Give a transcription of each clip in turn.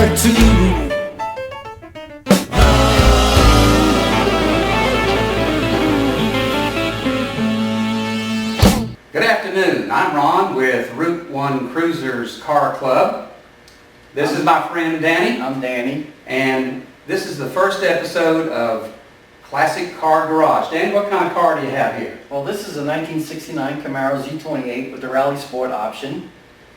her too. Good afternoon. I'm Ron with Route 1 Cruisers Car Club. This is my friend Danny. I'm Danny. And this is the first episode of Classic Car Garage. Danny, what kind of car do you have here? Well, this is a 1969 Camaro Z-28 with the Rally Sport option,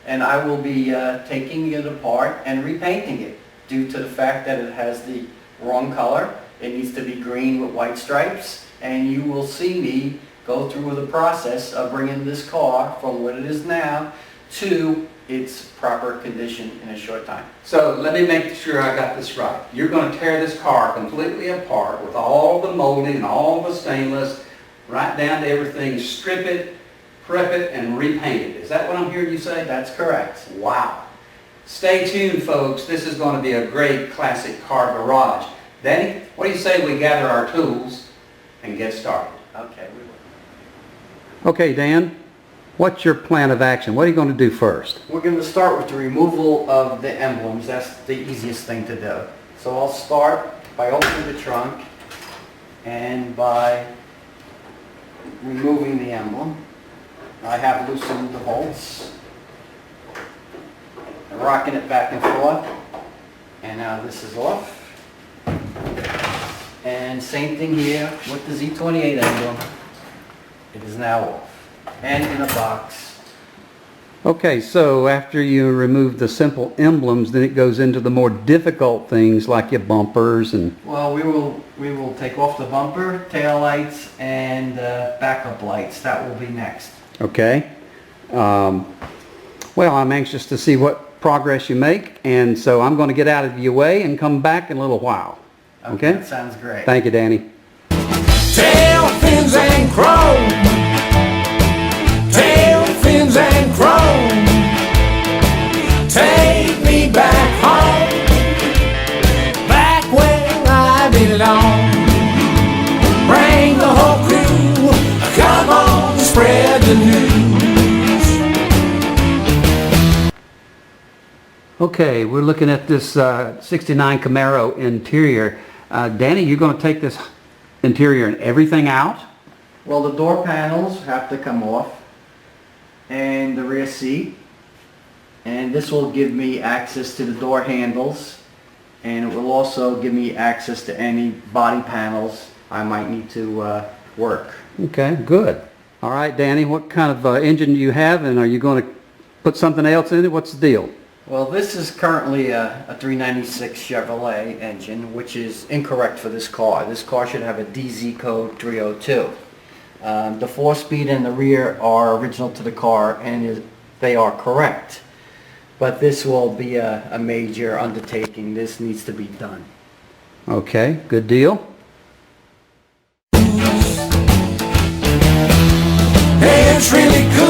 and I will be taking it apart and repainting it due to the fact that it has the wrong color. It needs to be green with white stripes, and you will see me go through the process of bringing this car from what it is now to its proper condition in a short time. So let me make sure I got this right. You're going to tear this car completely apart with all the molding and all the stainless, right down to everything, strip it, prep it, and repaint it. Is that what I'm hearing you say? That's correct. Wow. Stay tuned, folks. This is going to be a great Classic Car Garage. Danny, what do you say we gather our tools and get started? Okay, we will. Okay, Dan, what's your plan of action? What are you going to do first? We're going to start with the removal of the emblems. That's the easiest thing to do. So I'll start by opening the trunk and by removing the emblem. I have loosened the bolts and rocking it back and forth. And now this is off. And same thing here with the Z-28 emblem. It is now off and in a box. Okay, so after you remove the simple emblems, then it goes into the more difficult things like your bumpers and... Well, we will take off the bumper, tail lights, and backup lights. That will be next. Okay. Well, I'm anxious to see what progress you make, and so I'm going to get out of your way and come back in a little while. Okay? That sounds great. Thank you, Danny. Tail fins and chrome. Tail fins and chrome. Take me back home. Back where I belong. Bring the whole crew. Come on, spread the news. Okay, we're looking at this 69 Camaro interior. Danny, you're going to take this interior and everything out? Well, the door panels have to come off, and the rear seat, and this will give me access to the door handles, and it will also give me access to any body panels I might need to work. Okay, good. All right, Danny, what kind of engine do you have, and are you going to put something else in it? What's the deal? Well, this is currently a 396 Chevrolet engine, which is incorrect for this car. This car should have a DZ code 302. The 4-speed and the rear are original to the car, and they are correct. But this will be a major undertaking. This needs to be done. Okay, good deal. Hey, it's really good.